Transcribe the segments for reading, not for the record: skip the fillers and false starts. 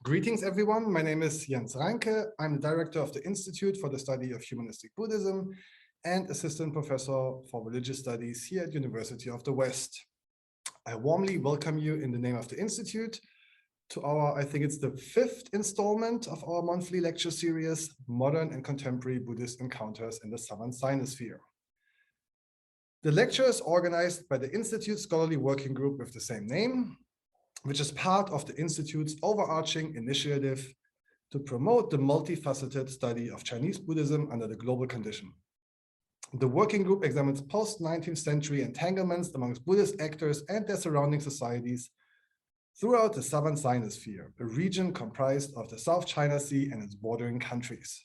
Greetings, everyone. My name is Jens Reinke. I'm the director of the Institute for the Study of Humanistic Buddhism and assistant professor for religious studies here at University of the West. I warmly welcome you in the name of the Institute to our, I think it's the 5th installment of our monthly lecture series, Modern and Contemporary Buddhist Encounters in the Southern Sinosphere. The lecture is organized by the Institute Scholarly Working Group with the same name, which is part of the Institute's overarching initiative to promote the multifaceted study of Chinese Buddhism under the global condition. The working group examines post-19th century entanglements amongst Buddhist actors and their surrounding societies throughout the Southern Sinosphere, a region comprised of the South China Sea and its bordering countries.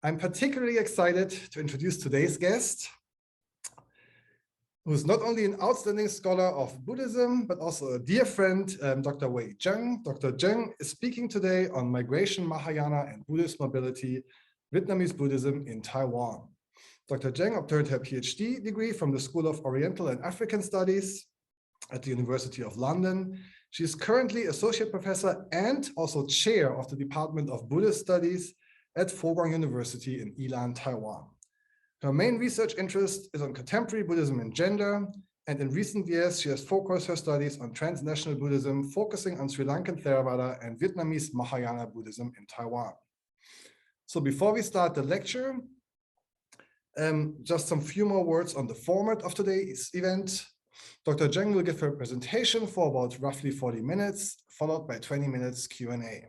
I'm particularly excited to introduce today's guest, who's not only an outstanding scholar of Buddhism, but also a dear friend, Dr. Wei-Yi. Dr. Cheng is speaking today on migration, Mahayana, and Buddhist mobility, Vietnamese Buddhism in Taiwan. Dr. Cheng obtained her PhD degree from the School of Oriental and African Studies at the University of London. She is currently associate professor and also chair of the Department of Buddhist Studies at Fulan University in Yu Lan, Taiwan. Her main research interest is on contemporary Buddhism and gender, and in recent years, she has focused her studies on transnational Buddhism, focusing on Sri Lankan Theravada and Vietnamese Mahayana Buddhism in Taiwan. So before we start the lecture, just some few more words on the format of today's event. Dr. Cheng will give her presentation for about roughly 40 minutes, followed by 20 minutes Q&A.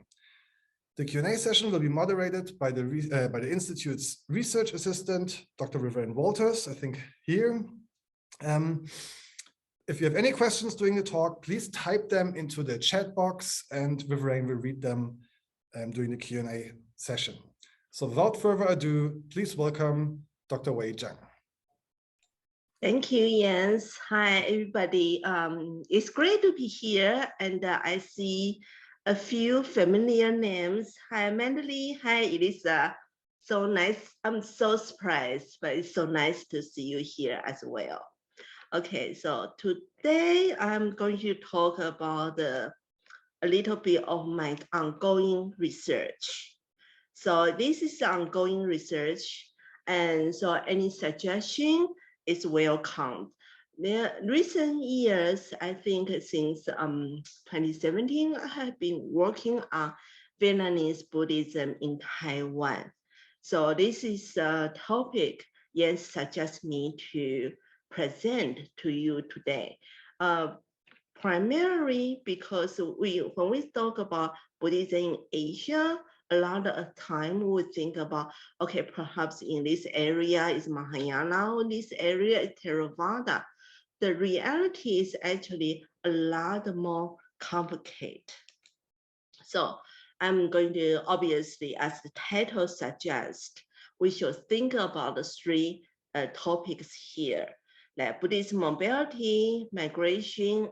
The Q&A session will be moderated by the Institute's research assistant, Dr. Vivian Walters, I think here. If you have any questions during the talk, please type them into the chat box and Vivian will read them during the Q&A session. So without further ado, please welcome Dr. Wei-Yi. Thank you, Jens. Hi, everybody. It's great to be here, and I see a few familiar names. Hi, Mandy. Hi, Elisa. So nice. I'm so surprised, but it's so nice to see you here as well. Okay, so today I'm going to talk about a little bit of my ongoing research. So this is ongoing research, and so any suggestion is welcome. The recent years, I think since 2017, I have been working on Vietnamese Buddhism in Taiwan. So this is a topic Jens suggests me to present to you today. Primarily because when we talk about Buddhism in Asia, a lot of time we think about, okay, perhaps in this area is Mahayana, or this area is Theravada. The reality is actually a lot more complicated. So I'm going to, obviously, as the title suggests, we should think about the 3 topics here, like Buddhist mobility, migration,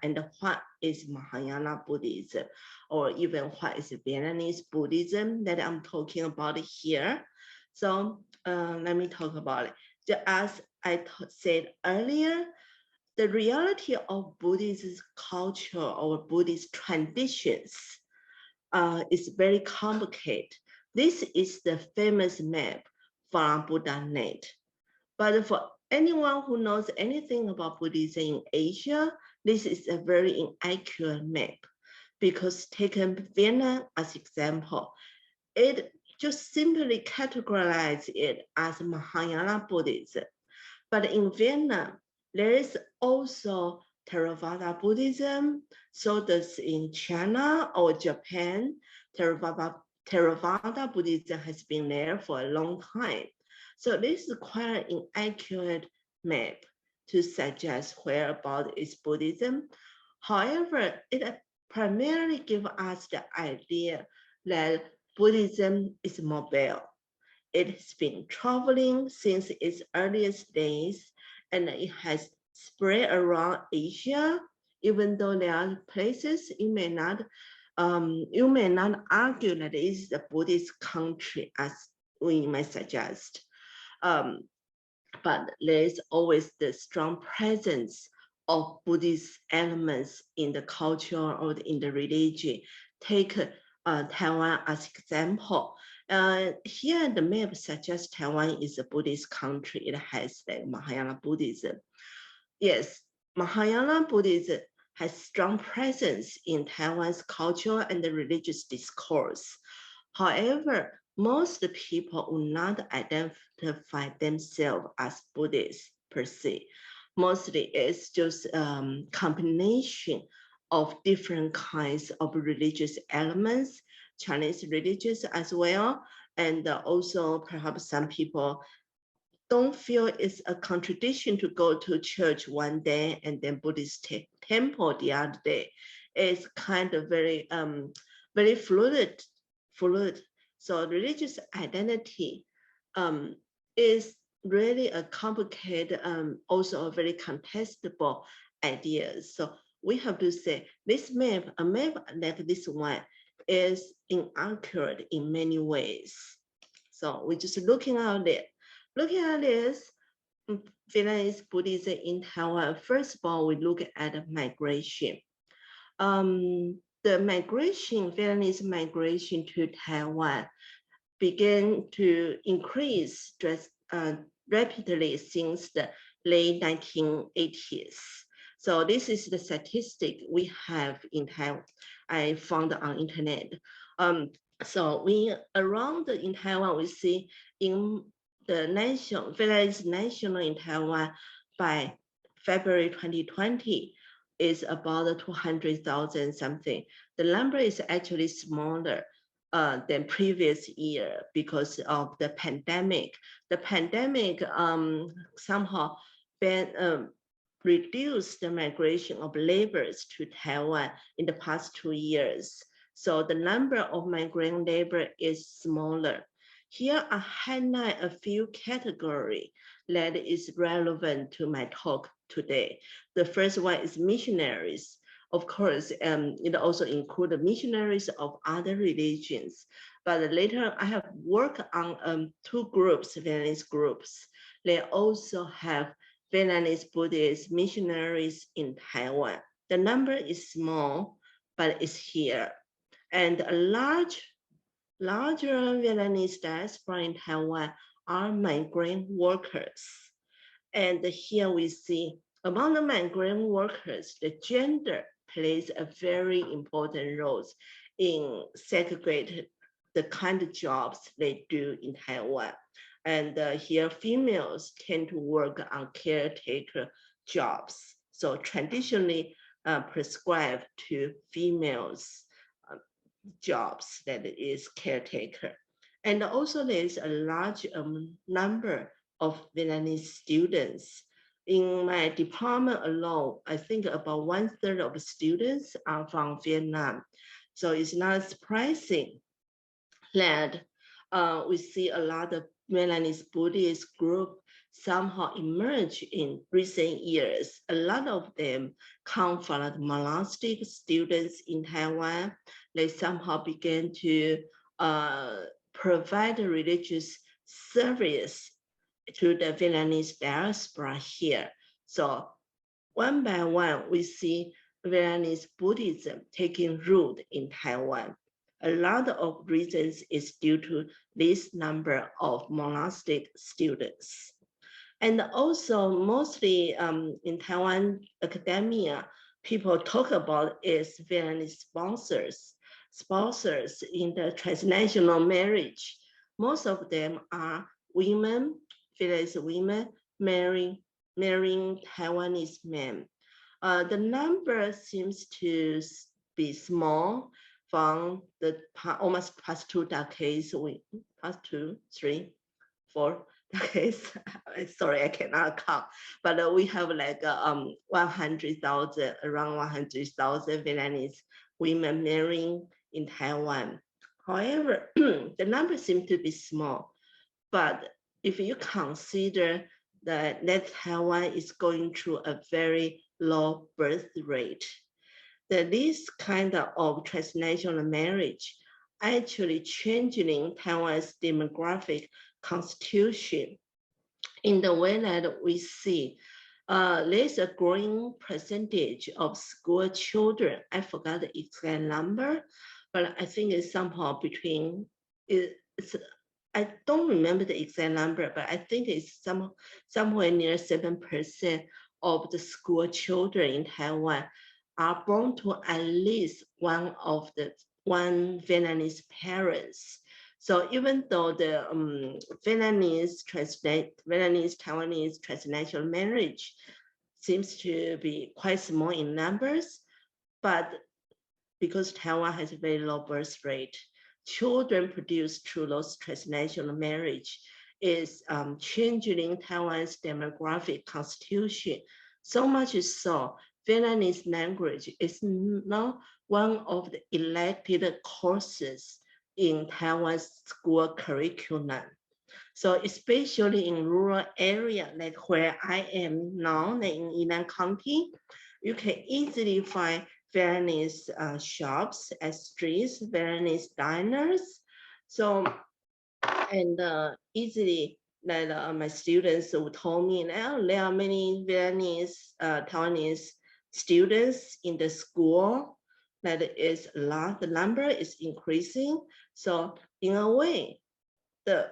and what is Mahayana Buddhism, or even what is Vietnamese Buddhism that I'm talking about here. So let me talk about it. As I said earlier, the reality of Buddhist culture or Buddhist traditions is very complicated. This is the famous map from BuddhaNet. But for anyone who knows anything about Buddhism in Asia, this is a very inaccurate map, because taking Vietnam as example, it just simply categorizes it as Mahayana Buddhism. But in Vietnam, there is also Theravada Buddhism. So does in China or Japan, Theravada Buddhism has been there for a long time. So this is quite an inaccurate map to suggest whereabouts is Buddhism. However, it primarily gives us the idea that Buddhism is mobile. It's been traveling since its earliest days, and it has spread around Asia, even though there are places you may not argue that it is a Buddhist country, as we might suggest. But there's always the strong presence of Buddhist elements in the culture or in the religion take Taiwan as example. Here the map suggests Taiwan is a Buddhist country. It has like Mahayana Buddhism. Yes, Mahayana Buddhism has strong presence in Taiwan's cultural and religious discourse. However, most people will not identify themselves as Buddhists per se. Mostly it's just combination of different kinds of religious elements, Chinese religious as well, and also perhaps some people don't feel it's a contradiction to go to church one day and then Buddhist temple the other day. It's kind of very fluid. So religious identity is really a complicated, also a very contestable idea. So we have to say this map, a map like this one, is inaccurate in many ways. So we're just looking at it. Looking at this, Vietnamese Buddhism in Taiwan, first of all, we look at migration. The migration, Vietnamese migration to Taiwan began to increase rapidly since the late 1980s. So this is the statistic we have in Taiwan. I found on internet. So we around in Taiwan, we see in the Vietnamese national in Taiwan by February 2020 is about 200,000 something. The number is actually smaller than previous year because of the pandemic. The pandemic somehow reduced the migration of laborers to Taiwan in the past 2 years. So the number of migrant labor is smaller. Here I highlight a few categories that is relevant to my talk today. The first one is missionaries. Of course, it also includes missionaries of other religions. But later I have worked on 2 groups, Vietnamese groups. They also have Vietnamese Buddhist missionaries in Taiwan. The number is small, but it's here. And a larger Vietnamese diaspora in Taiwan are migrant workers. And here we see among the migrant workers, the gender plays a very important role in segregating the kind of jobs they do in Taiwan. And here females tend to work on caretaker jobs. So traditionally prescribed to females jobs that is caretaker. And also there's a large number of Vietnamese students. In my department alone, I think about 1/3 of the students are from Vietnam. So it's not surprising that we see a lot of Vietnamese Buddhist group somehow emerge in recent years. A lot of them come from the monastic students in Taiwan. They somehow began to provide religious service to the Vietnamese diaspora here. So one by one, we see Vietnamese Buddhism taking root in Taiwan. A lot of reasons is due to this number of monastic students. And also mostly in Taiwan academia, people talk about is Vietnamese sponsors in the transnational marriage. Most of them are women, Vietnamese women marrying Taiwanese men. The number seems to be small from the almost past 2 decades, past 2, 3, 4 decades. Sorry, I cannot count, but we have like 100,000, around 100,000 Vietnamese women marrying in Taiwan. However, the number seems to be small, but if you consider that Taiwan is going through a very low birth rate, that this kind of transnational marriage actually changing Taiwan's demographic constitution in the way that we see there's a growing percentage of school children. I forgot the exact number, but I think it's somehow between, it's, I don't remember the exact number, but I think it's somewhere near 7% of the school children in Taiwan are born to at least one Vietnamese parents. So even though the Vietnamese Taiwanese transnational marriage seems to be quite small in numbers, but because Taiwan has a very low birth rate, children produced through those transnational marriage is changing Taiwan's demographic constitution. So much so, Vietnamese language is now one of the elected courses in Taiwan's school curriculum. So especially in rural area, like where I am now in Yu Lan County, you can easily find Vietnamese shops at streets, Vietnamese diners. So, and easily that my students who told me now there are many Vietnamese, Taiwanese students in the school. That is a lot, the number is increasing. So in a way, the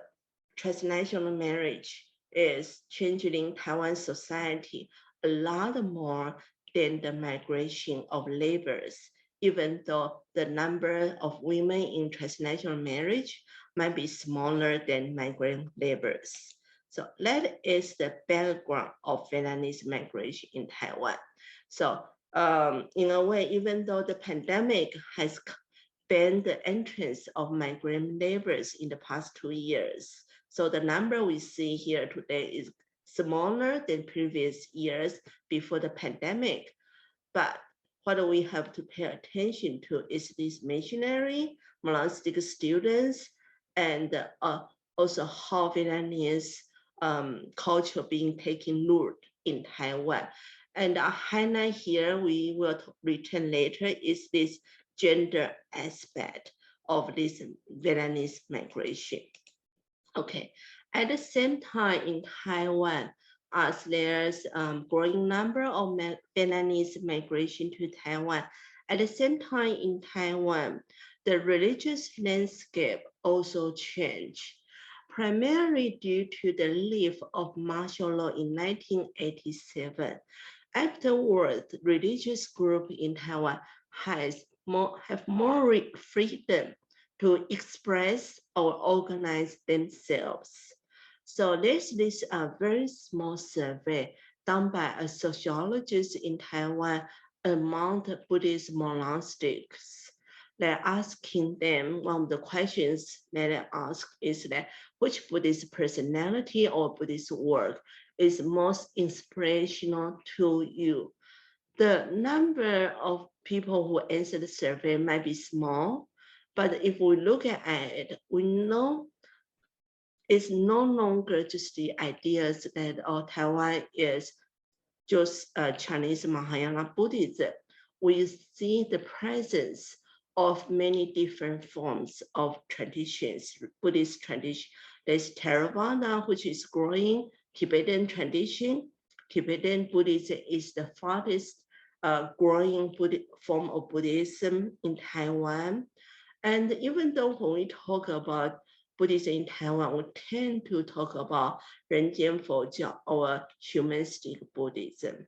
transnational marriage is changing Taiwan society a lot more than the migration of laborers, even though the number of women in transnational marriage might be smaller than migrant laborers. So that is the background of Vietnamese migration in Taiwan. So in a way, even though the pandemic has banned the entrance of migrant laborers in the past 2 years, so the number we see here today is smaller than previous years before the pandemic. But what we have to pay attention to is these missionary, monastic students, and also how Vietnamese culture being taken root in Taiwan. And a highlight here, we will return later, is this gender aspect of this Vietnamese migration. Okay, at the same time in Taiwan, as there's growing number of Vietnamese migration to Taiwan, at the same time in Taiwan, the religious landscape also changed, primarily due to the lift of martial law in 1987. Afterwards, religious groups in Taiwan have more freedom to express or organize themselves. So there's this very small survey done by a sociologist in Taiwan among the Buddhist monastics. They're asking them, one of the questions that they ask is that which Buddhist personality or Buddhist work is most inspirational to you? The number of people who answer the survey might be small, but if we look at it, we know it's no longer just the ideas that Taiwan is just Chinese Mahayana Buddhism. We see the presence of many different forms of traditions, Buddhist tradition. There's Theravada, which is growing, Tibetan tradition. Tibetan Buddhism is the farthest growing form of Buddhism in Taiwan. And even though when we talk about Buddhism in Taiwan, we tend to talk about 人间佛教 or humanistic Buddhism.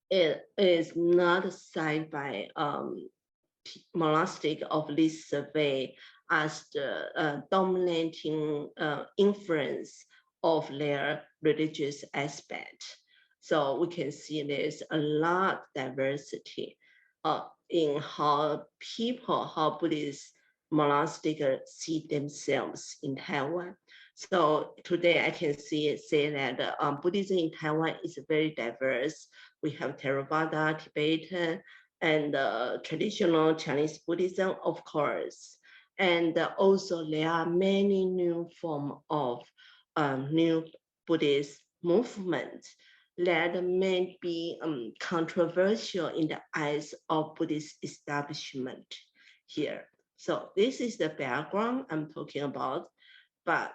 It is not cited by monastic of this survey as the dominating influence of their religious aspect. So we can see there's a lot of diversity in how Buddhist monastic see themselves in Taiwan. So today I can say that Buddhism in Taiwan is very diverse. We have Theravada, Tibetan, and traditional Chinese Buddhism, of course. And also there are many new forms of new Buddhist movements that may be controversial in the eyes of Buddhist establishment here. So this is the background I'm talking about, but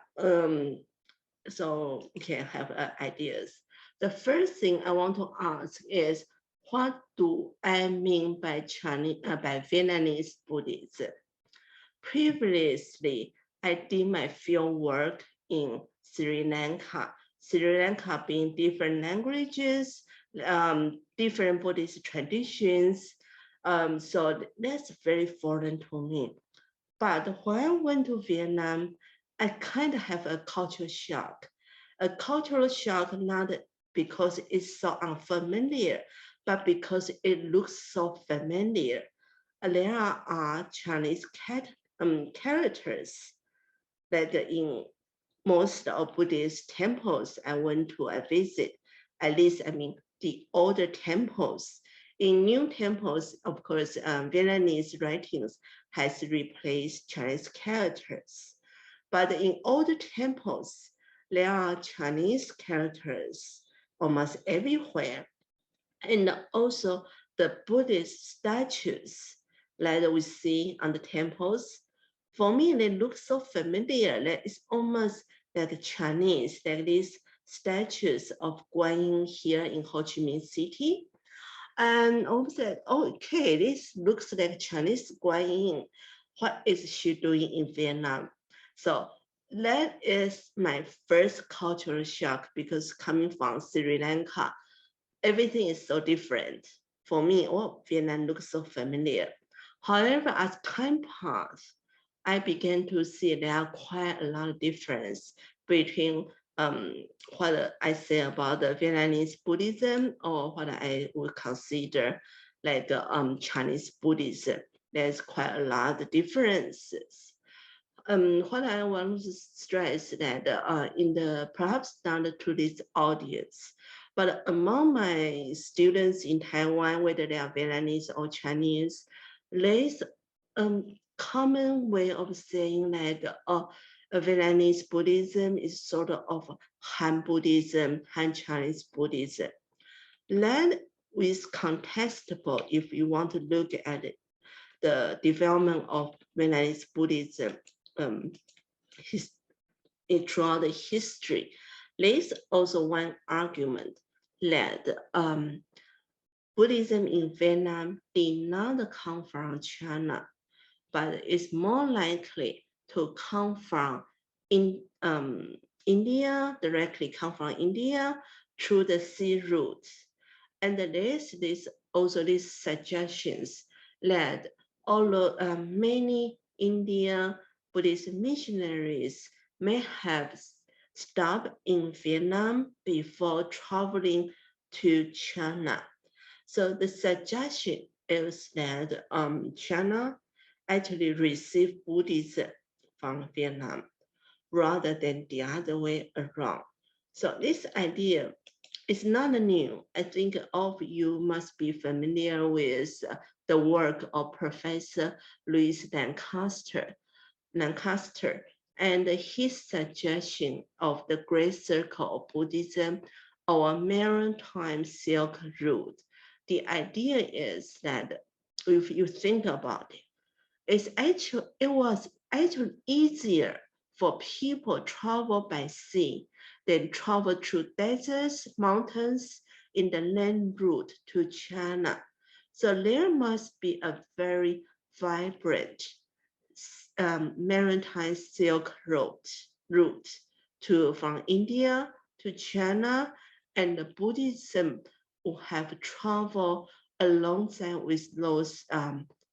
so you can have ideas. The first thing I want to ask is, what do I mean by by Vietnamese Buddhism? Previously, I did my field work in Sri Lanka. Sri Lanka being different languages, different Buddhist traditions. So that's very foreign to me. But when I went to Vietnam, I kind of have a cultural shock. A cultural shock, not because it's so unfamiliar, but because it looks so familiar. There are Chinese characters that in most of Buddhist temples I went to, I visit, at least, I mean, the older temples. In new temples, of course, Vietnamese writings has replaced Chinese characters. But in older temples, there are Chinese characters almost everywhere. And also the Buddhist statues that we see on the temples, for me, they look so familiar that it's almost like Chinese, like these statues of Guan Yin here in Ho Chi Minh City. And I said, okay, this looks like Chinese Guan Yin. What is she doing in Vietnam? So that is my first cultural shock, because coming from Sri Lanka, everything is so different. For me, Vietnam looks so familiar. However, as time passed, I began to see there are quite a lot of difference between what I say about the Vietnamese Buddhism or what I would consider like Chinese Buddhism. There's quite a lot of differences. What I want to stress that in the perhaps not to this audience, but among my students in Taiwan, whether they are Vietnamese or Chinese, there's a common way of saying that Vietnamese Buddhism is sort of Han Buddhism, Han Chinese Buddhism. That is contestable if you want to look at it, the development of Vietnamese Buddhism throughout the history. There's also one argument that Buddhism in Vietnam did not come from China, but is more likely to come from India, directly come from India through the sea route. And there's also these suggestions that although many Indian Buddhist missionaries may have stopped in Vietnam before traveling to China. So the suggestion is that China actually received Buddhism from Vietnam rather than the other way around. So this idea is not new. I think all of you must be familiar with the work of Professor Louis Lancaster, and his suggestion of the Great Circle of Buddhism or Maritime Silk Route. The idea is that if you think about it, it was actually easier for people to travel by sea than travel through deserts, mountains in the land route to China. So there must be a very vibrant maritime silk route from India to China, and the Buddhism will have traveled alongside with those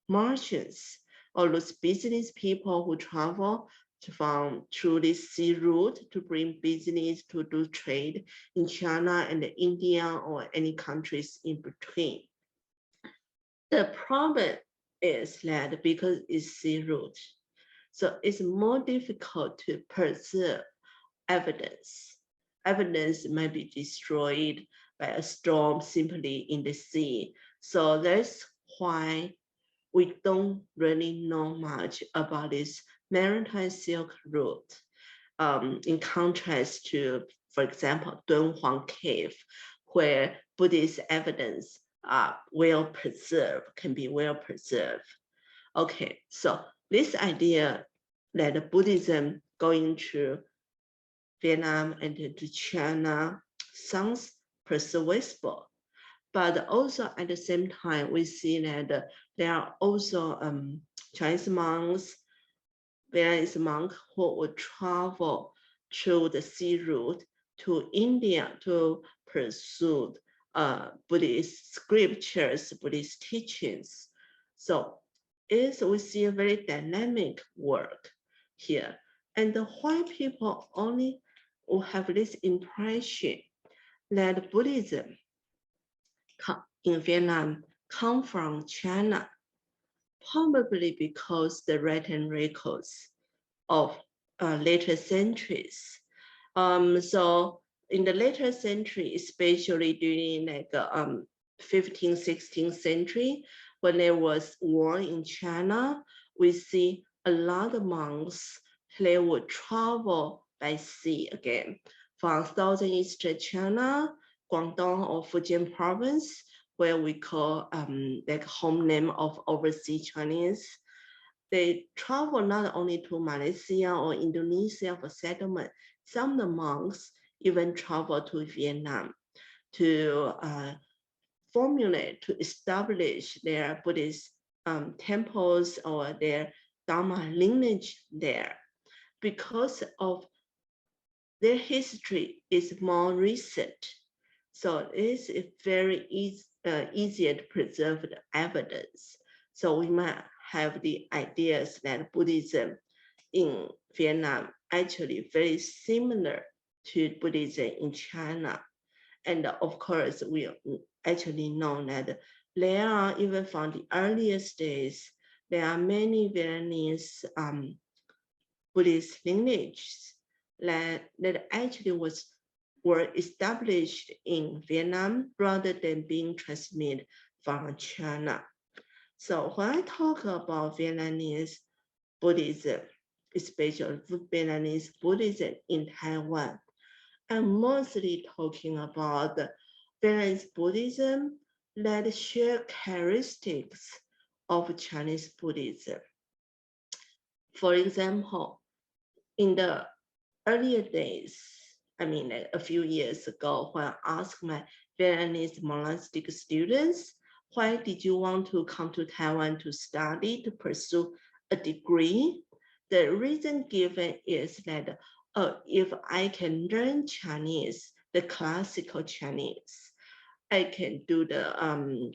merchants or those business people who travel through this sea route to bring business, to do trade in China and India or any countries in between. The problem is that because it's sea route, so it's more difficult to preserve evidence. Evidence might be destroyed by a storm simply in the sea. So that's why we don't really know much about this maritime silk route. In contrast to, for example, Dunhuang Cave, where Buddhist evidence are well preserved, can be well preserved. Okay, so this idea that Buddhism going to Vietnam and to China sounds persuasive, But also at the same time, we see that there are also Chinese monks, Vietnamese monks who would travel through the sea route to India to pursue Buddhist scriptures, Buddhist teachings. So we see a very dynamic work here. And why people only will have this impression that Buddhism in Vietnam come from China, probably because the written records of later centuries. So in the later century, especially during like 15th, 16th century, when there was war in China, we see a lot of monks, they would travel by sea again from southeast China, Guangdong or Fujian province, where we call like home name of overseas Chinese. They travel not only to Malaysia or Indonesia for settlement, some of the monks even travel to Vietnam to formulate, to establish their Buddhist temples or their Dharma lineage there. Because of their history is more recent, so it is very easier to preserve the evidence. So we might have the ideas that Buddhism in Vietnam actually very similar to Buddhism in China. And of course, we actually know that there are, even from the earliest days, there are many Vietnamese Buddhist lineages that actually were established in Vietnam rather than being transmitted from China. So when I talk about Vietnamese Buddhism, especially Vietnamese Buddhism in Taiwan, I'm mostly talking about Vietnamese Buddhism that share characteristics of Chinese Buddhism. For example, in the earlier days, I mean, like a few years ago, when I asked my Vietnamese monastic students, why did you want to come to Taiwan to study, to pursue a degree? The reason given is that if I can learn Chinese, the classical Chinese, I can do the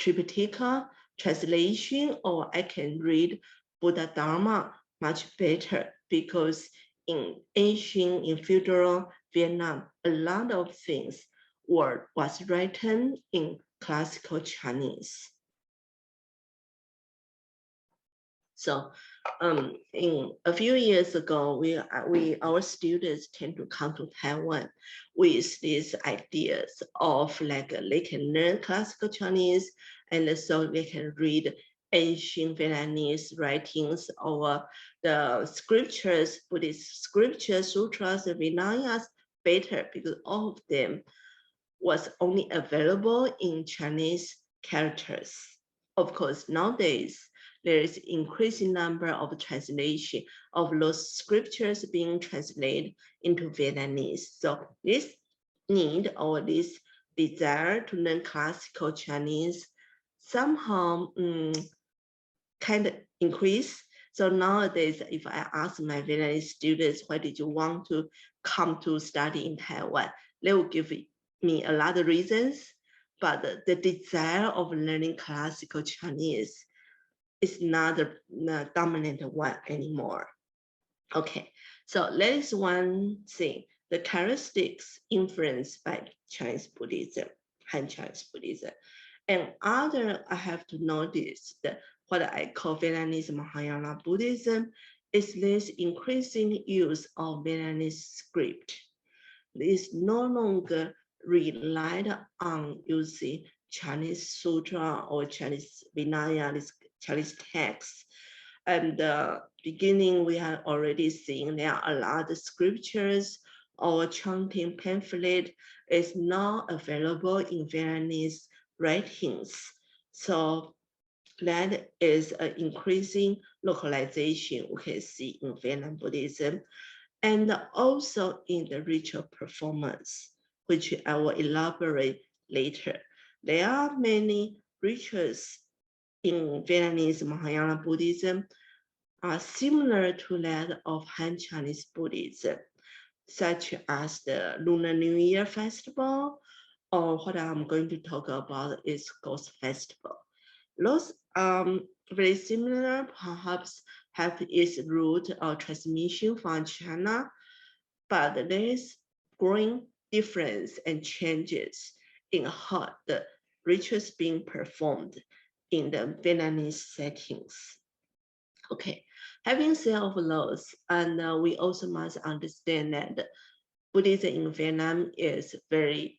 Tripitaka translation, or I can read Buddha Dharma much better, because in ancient, in feudal Vietnam, a lot of things was written in classical Chinese. So in a few years ago, our students tend to come to Taiwan with these ideas of like they can learn classical Chinese, and so they can read ancient Vietnamese writings or the scriptures, Buddhist scriptures, sutras, and Vinayas better, because all of them was only available in Chinese characters. Of course, nowadays, there is increasing number of translation of those scriptures being translated into Vietnamese. So this need or this desire to learn classical Chinese somehow kind of increase. So nowadays, if I ask my Vietnamese students, why did you want to come to study in Taiwan? They will give me a lot of reasons, but the desire of learning classical Chinese is not the dominant one anymore. Okay, so that is one thing, the characteristics influenced by Chinese Buddhism, Han Chinese Buddhism. And other, I have to notice that what I call Vietnamese Mahayana Buddhism is this increasing use of Vietnamese script. It is no longer relied on using Chinese sutra or Chinese Vinaya, this Chinese text. And the beginning, we have already seen there are a lot of scriptures or chanting pamphlet is now available in Vietnamese writings. So that is an increasing localization we can see in Vietnam Buddhism, and also in the ritual performance, which I will elaborate later. There are many rituals in Vietnamese Mahayana Buddhism are similar to that of Han Chinese Buddhism, such as the Lunar New Year Festival, or what I'm going to talk about is Ghost Festival. Those very similar, perhaps have its root or transmission from China, but there is growing difference and changes in how the rituals being performed in the Vietnamese settings. Okay, having said all of those, and we also must understand that Buddhism in Vietnam is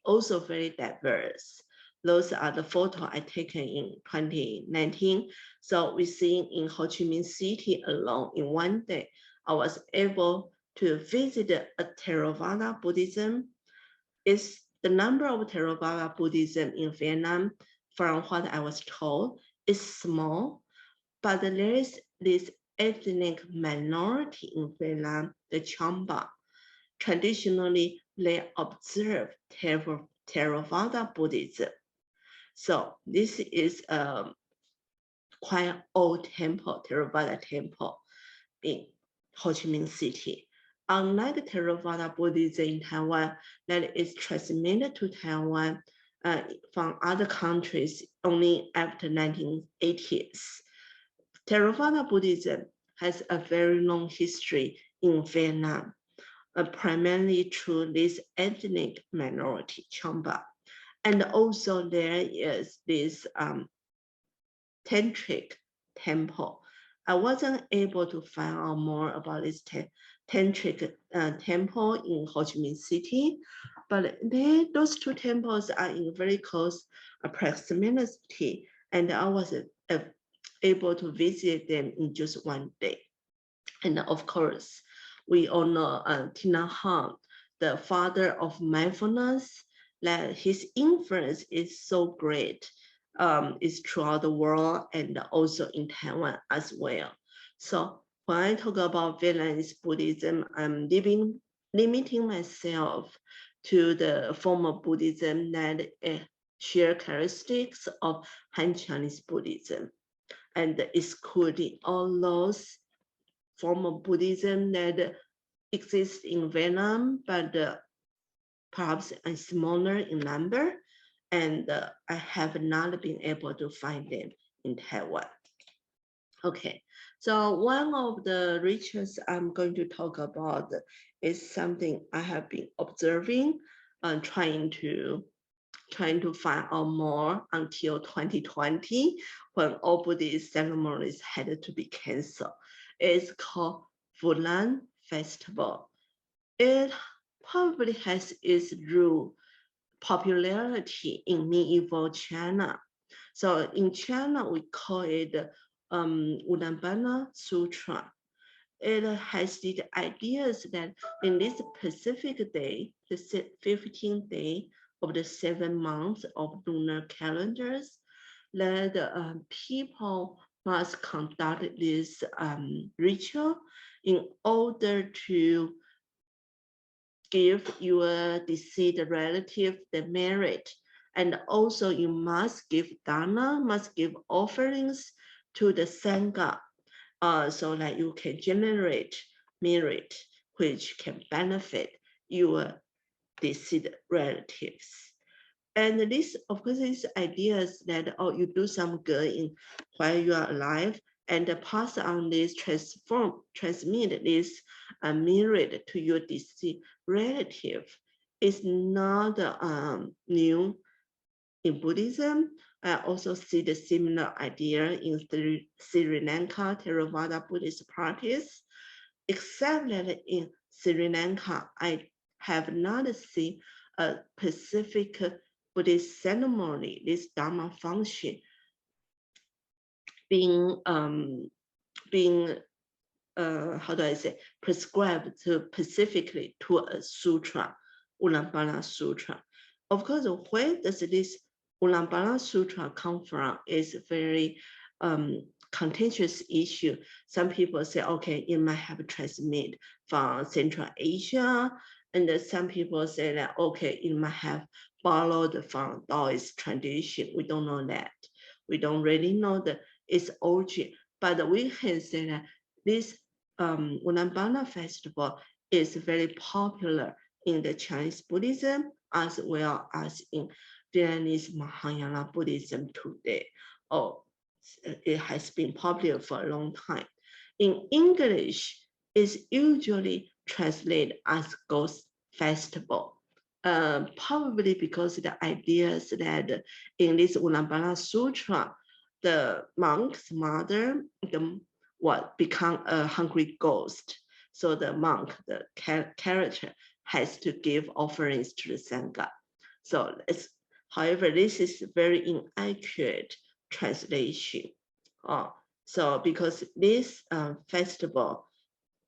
also very diverse. Those are the photos I taken in 2019. So we see in Ho Chi Minh City alone in one day, I was able to visit a Theravada Buddhism. Is the number of Theravada Buddhism in Vietnam, from what I was told, is small, but there is this ethnic minority in Vietnam, the Chamba. Traditionally, they observe Theravada Buddhism. So this is a quite old temple, Theravada temple in Ho Chi Minh City. Unlike Theravada Buddhism in Taiwan, that is transmitted to Taiwan from other countries only after 1980s. Theravada Buddhism has a very long history in Vietnam, primarily through this ethnic minority, Chamba. And also there is this tantric temple. I wasn't able to find out more about this tantric temple in Ho Chi Minh City, but those two temples are in very close proximity, and I was able to visit them in just one day. And of course, we all know Tina Han, the father of mindfulness, that his influence is so great, is throughout the world and also in Taiwan as well. So when I talk about Vietnamese Buddhism, I'm limiting myself to the form of Buddhism that share characteristics of Han Chinese Buddhism, and excluding all those form of Buddhism that exists in Vietnam, but perhaps smaller in number, and I have not been able to find them in Taiwan. Okay, so one of the rituals I'm going to talk about is something I have been observing and trying to find out more until 2020, when all Buddhist ceremonies had to be canceled. It's called Fulan Festival. It probably has its root popularity in medieval China. So in China, we call it Ulan Sutra. It has the ideas that in this specific day, the 15th day of the 7 months of lunar calendars, that people must conduct this ritual in order to give your deceased relative the merit. And also you must give dana, must give offerings to the Sangha, so that you can generate merit, which can benefit your deceased relatives. And this, of course, is ideas that, oh, you do some good in while you are alive and pass on this, transmit this merit to your deceased relative. Is not new in Buddhism. I also see the similar idea in Sri Lanka Theravada Buddhist practice, except that in Sri Lanka, I have not seen a specific Buddhist ceremony, this Dharma function, being how do I say, prescribed specifically to a sutra, Ulaanbaatar Sutra. Of course, where does this Ulaanbaatar Sutra come from is a very contentious issue. Some people say, okay, it might have transmitted from Central Asia, and some people say that, okay, it might have borrowed from Taoist tradition. We don't know that. We don't really know its origin, but we can say that this Ulan festival is very popular in the Chinese Buddhism as well as in Vietnamese Mahayana Buddhism today. Oh, it has been popular for a long time. In English, it's usually translated as Ghost Festival. Probably because the ideas that in this Ulaanbaatar Sutra, the monk's mother become a hungry ghost. So the monk, the character, has to give offerings to the Sangha. So however, this is very inaccurate translation. So because this festival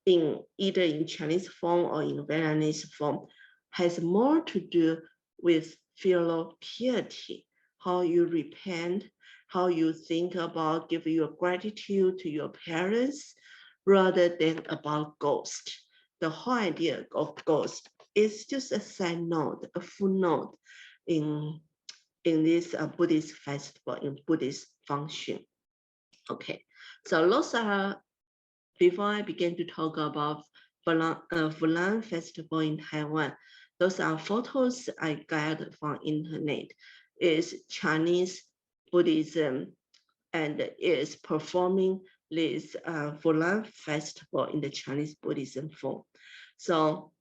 either in Chinese form or in Vietnamese form has more to do with filial piety, how you repent, how you think about giving your gratitude to your parents, rather than about ghost. The whole idea of ghost is just a side note, a footnote in this Buddhist festival, in Buddhist function. Okay, so those are, before I begin to talk about Fulan Festival in Taiwan, those are photos I got from internet. It's Chinese Buddhism and is performing this Fulan Festival in the Chinese Buddhism form. So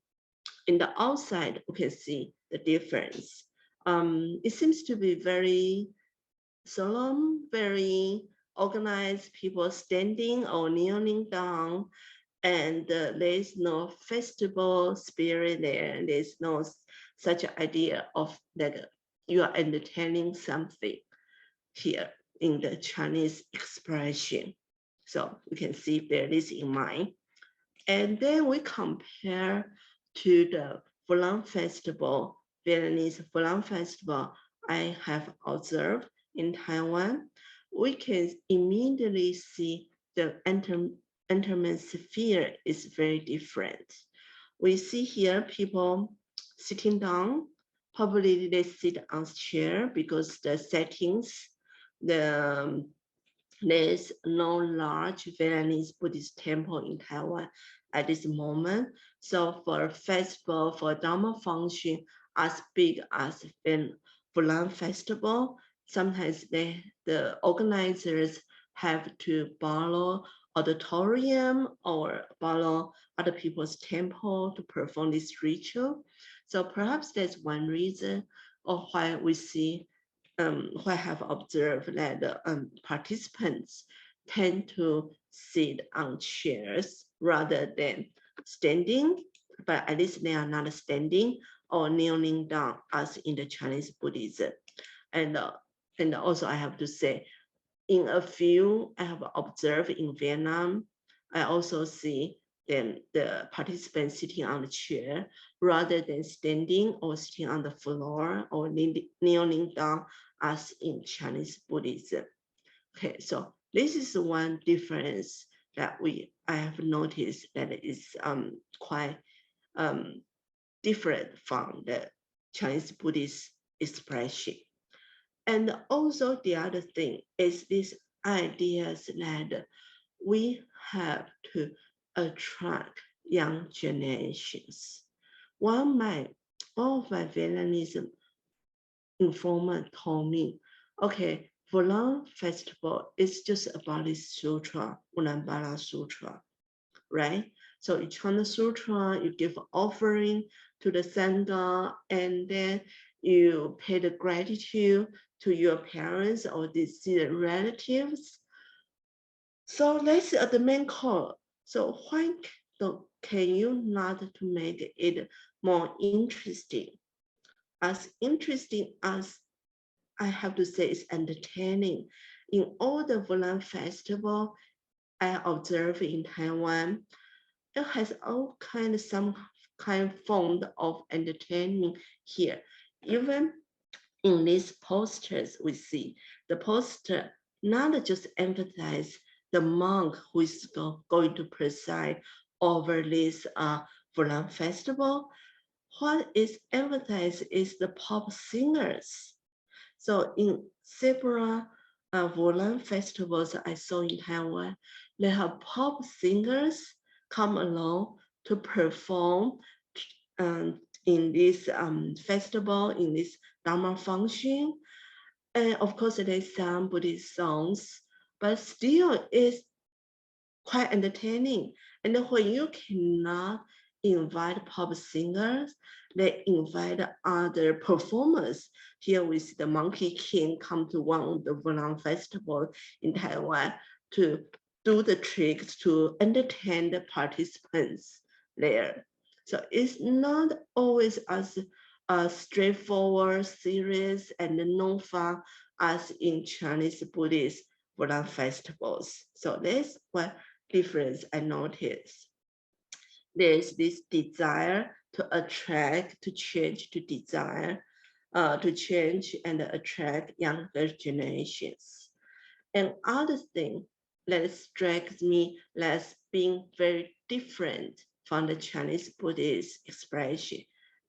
in the outside, you can see the difference. It seems to be very solemn, very organized, people standing or kneeling down, and there's no festival spirit there. There's no such idea of that you are entertaining something here in the Chinese expression. So you can see bear this in mind. And then we compare to the Fulan Festival, Vietnamese Fulan Festival I have observed in Taiwan. We can immediately see the entertainment sphere is very different. We see here people sitting down, probably they sit on chair because the settings, there's no large Vietnamese Buddhist temple in Taiwan at this moment. So for a festival, for a Dharma function as big as in Fulan Festival, sometimes the organizers have to borrow auditorium or borrow other people's temple to perform this ritual. So perhaps that's one reason of why we see who I have observed that participants tend to sit on chairs rather than standing, but at least they are not standing or kneeling down as in the Chinese Buddhism. And also I have to say, in a few I have observed in Vietnam, I also see the participants sitting on the chair rather than standing or sitting on the floor or kneeling down as in Chinese Buddhism. Okay, so this is one difference that I have noticed that is quite different from the Chinese Buddhist expression. And also the other thing is this ideas that we have to attract young generations. One of my Vietnamese informant told me, okay, Fulan Festival is just about this sutra, Ulaanbaatar Sutra, right? So you chant the sutra, you give offering to the Sangha, and then you pay the gratitude to your parents or deceased relatives. So that's the main core. So why can you not to make it more interesting? As interesting as I have to say is entertaining. In all the Fulan Festival I observe in Taiwan, it has some kind of form of entertainment here. Even in these posters we see, the poster not just emphasize the monk who is going to preside over this Fulan Festival. what is emphasized is the pop singers. So in several Fulan festivals I saw in Taiwan, they have pop singers come along to perform in this festival, in this Dharma function. And of course, there's some Buddhist songs, but still it's quite entertaining. And when you cannot invite pop singers, they invite other performers. Here we see the Monkey King come to one of the Fulan Festival in Taiwan to do the tricks to entertain the participants there. So it's not always as straightforward, serious, and no fun as in Chinese Buddhist Fulan festivals. So that's what difference I noticed. There's this desire to attract, to change, to desire, to change and attract younger generations. And other thing that strikes me as being very different from the Chinese Buddhist expression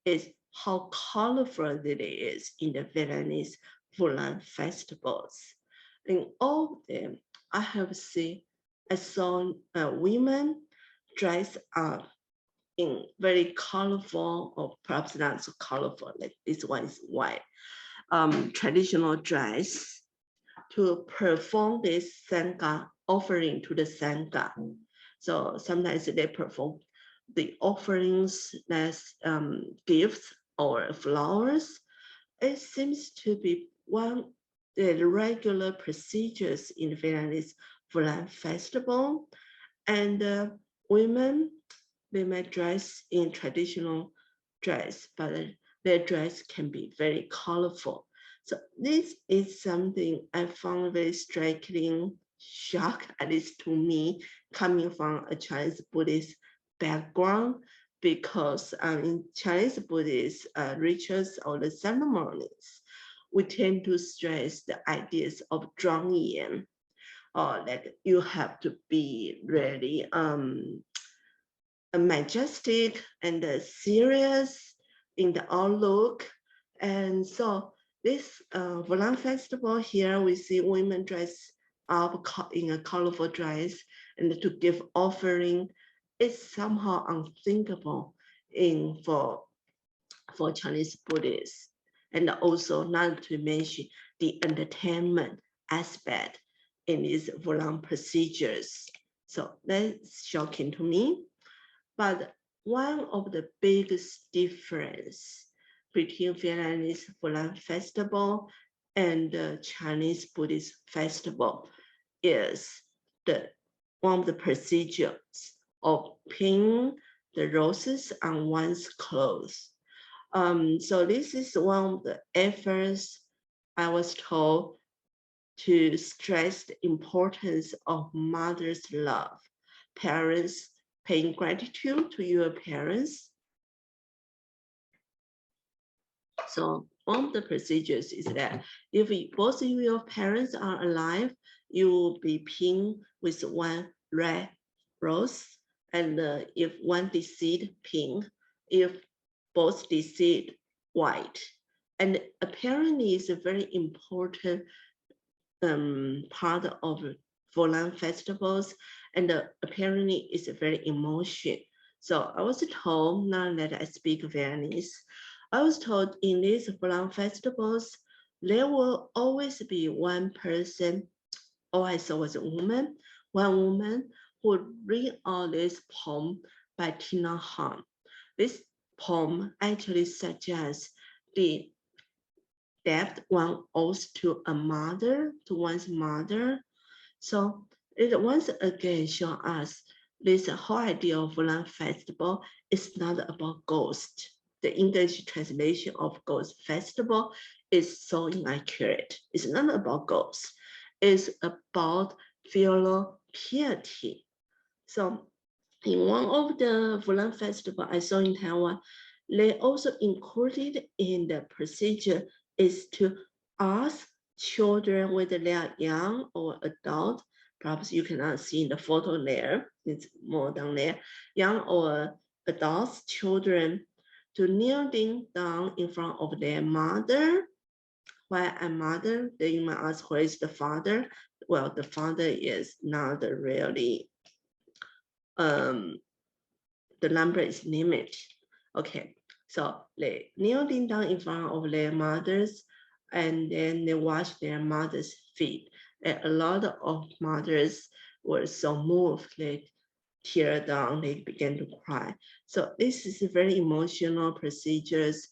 is how colorful it is in the Vietnamese Fulan festivals. In all of them, I saw women dressed up in very colorful, or perhaps not so colorful, like this one is white, traditional dress to perform this Sangha offering to the Sangha. So sometimes they perform the offerings as gifts or flowers. It seems to be one of the regular procedures in the Vietnamese Fulan Festival. And women, they may dress in traditional dress, but their dress can be very colorful. So this is something I found very striking, shock, at least to me, coming from a Chinese Buddhist background, because in Chinese Buddhist rituals or the ceremonies, we tend to stress the ideas of zhuangyan, or that you have to be really majestic and serious in the outlook. And so this Fulan Festival here, we see women dress up in a colorful dress and to give offering. It's somehow unthinkable for Chinese Buddhists. And also not to mention the entertainment aspect in these Fulan procedures. So that's shocking to me. But one of the biggest difference between Vietnamese Fulan Festival and the Chinese Buddhist Festival is one of the procedures of pinning the roses on one's clothes. So this is one of the efforts I was told to stress the importance of mother's love, parents paying gratitude to your parents. So one of the procedures is that if both of your parents are alive, you will be pinned with one red rose, and if one deceased, pink. If both deceased, white. And apparently it's a very important part of Fulan festivals, and apparently it's a very emotion. So I was told, now that I speak Vietnamese, I was told in these Fulan festivals, there will always be one person, all I saw was a woman, one woman who would read all this poem by Tina Han. This poem actually suggests the debt one owes to a mother, to one's mother. So it once again shows us this whole idea of Fulan Festival is not about ghost. The English translation of Ghost Festival is so inaccurate. It's not about ghosts. It's about filial piety. So in one of the Fulan Festival I saw in Taiwan, they also included in the procedure is to ask children, whether they are young or adult, perhaps you cannot see in the photo there, it's more down there, young or adults, children, to kneeling down in front of their mother. Why a mother? Then you might ask, where is the father? Well, the father is not really, the number is limited. Okay, so they kneeling down in front of their mothers, and then they wash their mother's feet. And a lot of mothers were so moved, they tear down, they began to cry. So this is a very emotional procedures,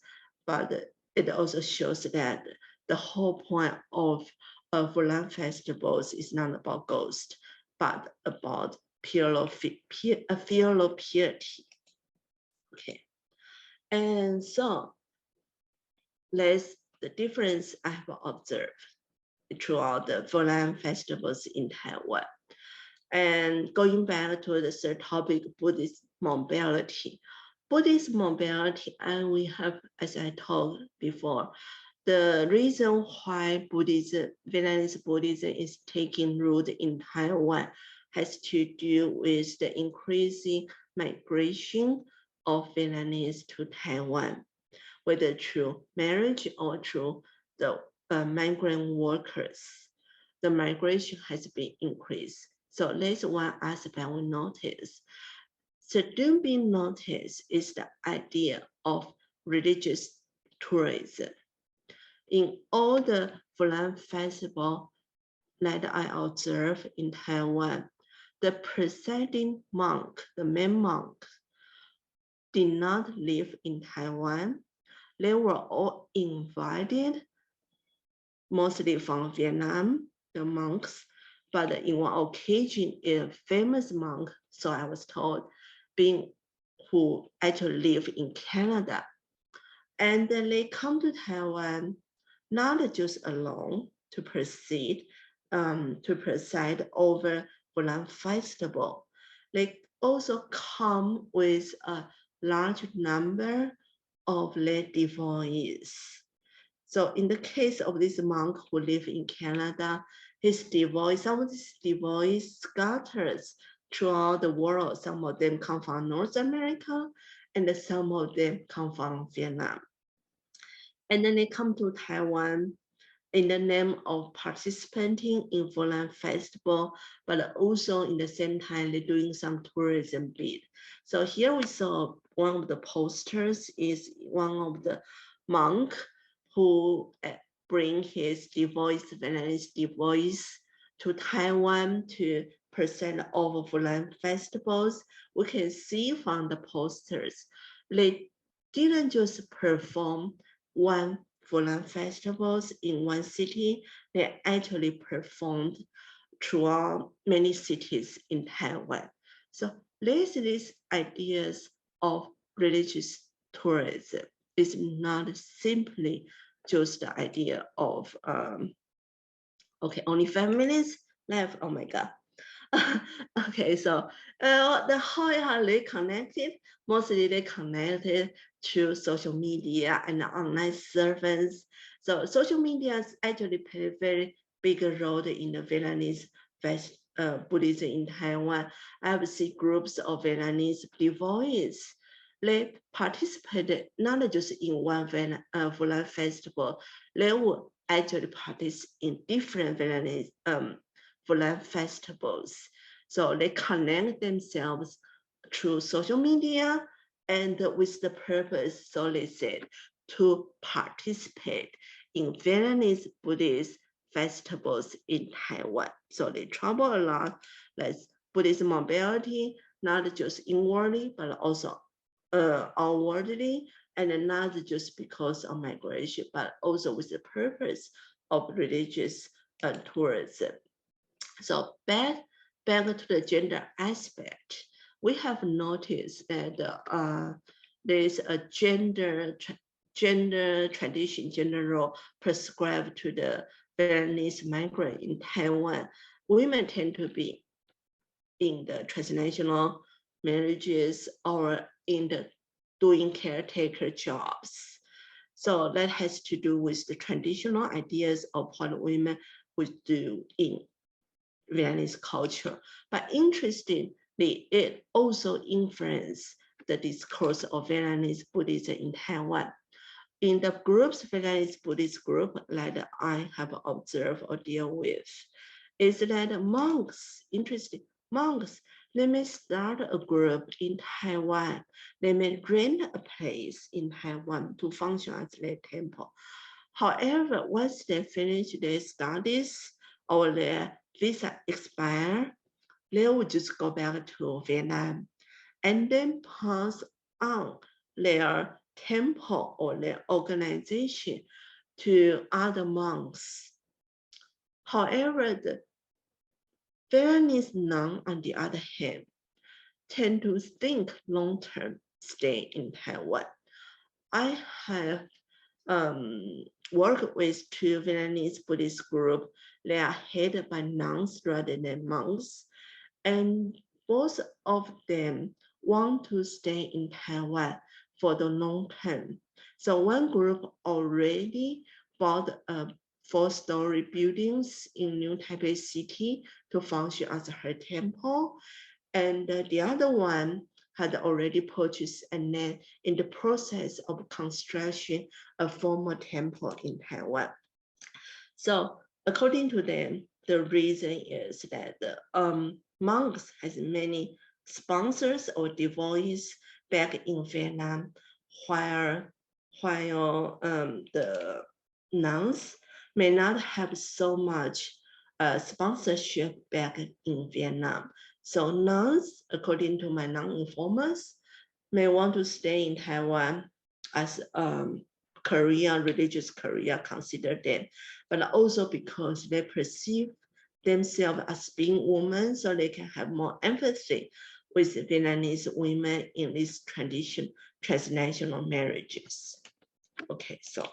but it also shows that the whole point of Fulan festivals is not about ghost, but about filial piety. Okay, and so that's the difference I have observed throughout the Fulan festivals in Taiwan. And going back to the third topic, Buddhist mobility. Buddhist mobility, and we have, as I told before, the reason why Buddhism, Vietnamese Buddhism is taking root in Taiwan has to do with the increasing migration of Vietnamese to Taiwan, whether through marriage or through the migrant workers. The migration has been increased. So that's one aspect we notice. Second being noticed is the idea of religious tourism. In all the Fulan Festival that I observed in Taiwan, the presiding monk, the main monk, did not live in Taiwan. They were all invited, mostly from Vietnam, the monks, but in one occasion, a famous monk, so I was told, who actually lived in Canada. And then they come to Taiwan, not just alone to preside over Fulan Festival. They also come with a large number of lay devotees. So in the case of this monk who lived in Canada, his devotees, some of these devotees scatters throughout the world. Some of them come from North America, and some of them come from Vietnam. And then they come to Taiwan in the name of participating in Fulan Festival, but also in the same time, they're doing some tourism bid. So here we saw one of the posters is one of the monk who bring his devotees, Vietnamese devotees, to Taiwan to present over Fulan festivals. We can see from the posters, they didn't just perform one Fulan festivals in one city. They actually performed throughout many cities in Taiwan. So there's these ideas of religious tourism. It's not simply just the idea of, okay, only 5 minutes left, oh my God. Okay, so how are they connected? Mostly they connected to social media and online servants. So social media actually play a very big role in the Vietnamese Buddhism in Taiwan. I have seen groups of Vietnamese devotees. They participated not just in one Fulan festival, they would actually participate in different Vietnamese Fulan festivals. So they connect themselves through social media and with the purpose, so they said, to participate in Vietnamese Buddhist festivals in Taiwan. So they travel a lot. That's Buddhist mobility, not just inwardly, but also outwardly, and not just because of migration, but also with the purpose of religious tourism. So back to the gender aspect, we have noticed that there's a gender tradition, gender role prescribed to the Vietnamese migrant in Taiwan. Women tend to be in the transnational marriages or in the doing caretaker jobs. So that has to do with the traditional ideas of what women would do in Vietnamese culture. But interestingly, it also influenced the discourse of Vietnamese Buddhism in Taiwan. In the groups, Vietnamese Buddhist group that I have observed or deal with, is that monks, interesting, monks, they may start a group in Taiwan. They may rent a place in Taiwan to function as their temple. However, once they finish their studies or their visa expire, they will just go back to Vietnam and then pass on their temple or their organization to other monks. However, the Vietnamese monks, on the other hand, tend to think long-term stay in Taiwan. I have worked with two Vietnamese Buddhist groups. They are headed by nuns rather than monks, and both of them want to stay in Taiwan for the long term. So one group already bought a 4-story buildings in New Taipei City to function as her temple. And the other one had already purchased and then in the process of construction a former temple in Taiwan. So according to them, the reason is that monks has many sponsors or devotees back in Vietnam, while the nuns may not have so much sponsorship back in Vietnam. So nuns, according to my non-informers, may want to stay in Taiwan as career, religious career, consider them, but also because they perceive themselves as being women, so they can have more empathy with Vietnamese women in this tradition, transnational marriages. Okay, so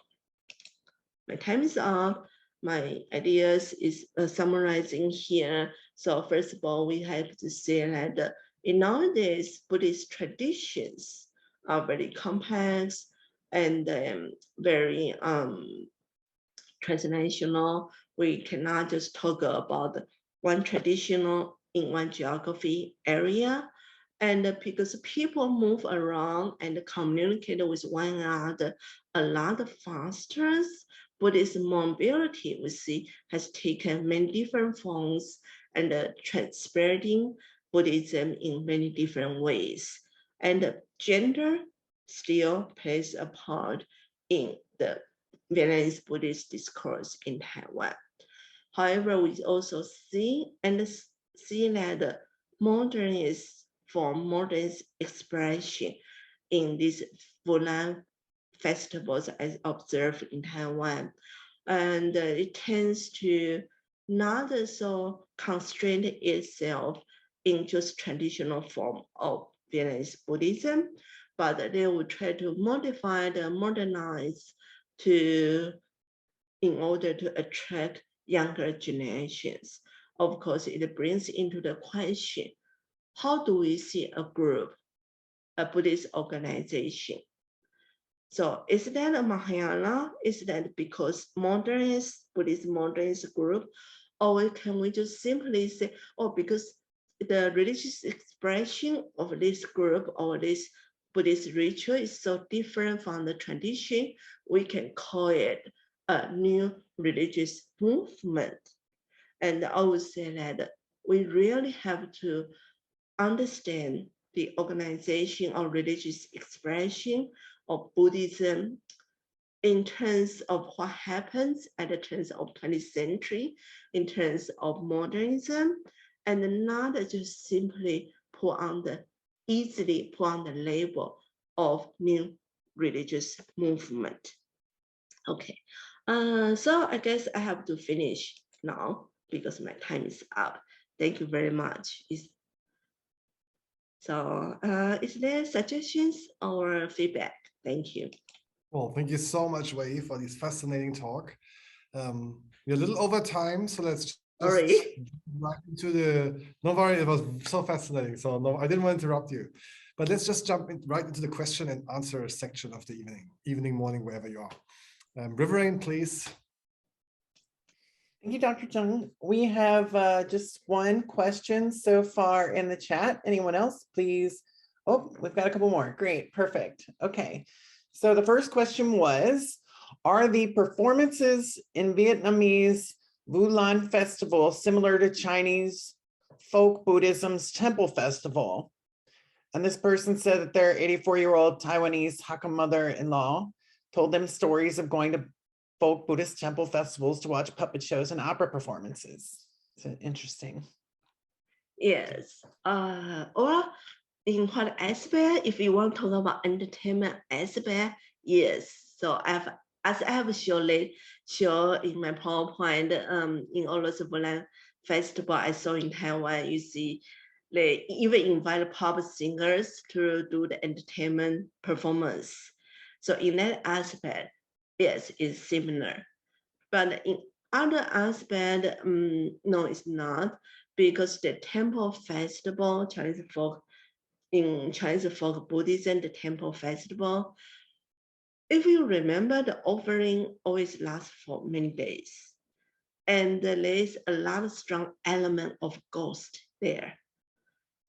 my time is up. My ideas is summarizing here. So first of all, we have to say that in nowadays, Buddhist traditions are very complex and very transnational. We cannot just talk about one traditional in one geography area. And because people move around and communicate with one another a lot faster, Buddhist mobility, we see, has taken many different forms and spreading Buddhism in many different ways. And gender still plays a part in the Vietnamese Buddhist discourse in Taiwan. However, we also see that modernist form, modernist expression in these Fulan festivals as observed in Taiwan. And it tends to not so constrain itself in just traditional form of Vietnamese Buddhism, but they will try to modify and modernize in order to attract younger generations. Of course, it brings into the question, how do we see a group, a Buddhist organization? So is that a Mahayana? Is that because modernist, Buddhist modernist group? Or can we just simply say, oh, because the religious expression of this group or this Buddhist ritual is so different from the tradition, we can call it a new religious movement. And I would say that we really have to understand the organization or religious expression of Buddhism in terms of what happens at the turn of 20th century, in terms of modernism, and not just simply easily put on the label of new religious movement. Okay, so I guess I have to finish now because my time is up. Thank you very much. So is there suggestions or feedback? Thank you. Well, thank you so much, Wei, for this fascinating talk. We're a little over time, so let's just right into the, no worry, it was so fascinating. So no, I didn't want to interrupt you, but let's just jump right into the question and answer section of the evening, morning, wherever you are. Riverine, please. Thank you, Dr. Cheng. We have just one question so far in the chat. Anyone else, please Oh, we've got a couple more. Great, perfect. Okay. So the first question was, are the performances in Vietnamese Fulan Festival similar to Chinese folk Buddhism's Temple Festival? And this person said that their 84-year-old Taiwanese Hakka mother-in-law told them stories of going to folk Buddhist temple festivals to watch puppet shows and opera performances. So interesting. Yes. Or in what aspect, if you want to talk about entertainment aspect, yes. So as I have shown in my PowerPoint, in all those Fulan Festival I saw in Taiwan, you see they even invite pop singers to do the entertainment performance. So in that aspect, yes, it's similar. But in other aspect, no, it's not, because the temple festival, Chinese folk Buddhism, the temple festival, if you remember, the offering always lasts for many days. And there is a lot of strong element of ghost there.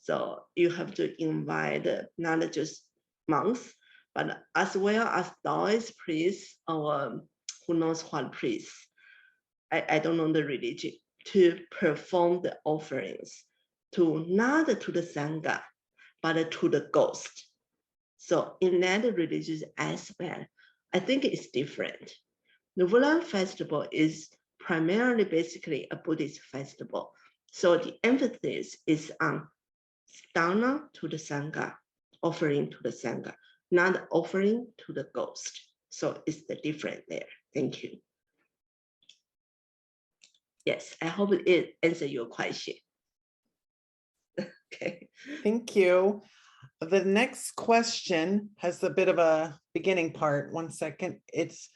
So you have to invite not just monks, but as well as Taoist priests or who knows what priests. I don't know the religion, to perform the offerings, to not to the Sangha, but to the ghost. So in that religious aspect, I think it's different. The Fulan Festival is primarily basically a Buddhist festival. So the emphasis is on dana to the Sangha, offering to the Sangha, not offering to the ghost. So it's the difference there. Thank you. Yes, I hope it answers your question. Okay. Thank you. The next question has a bit of a beginning part. 1 second. It's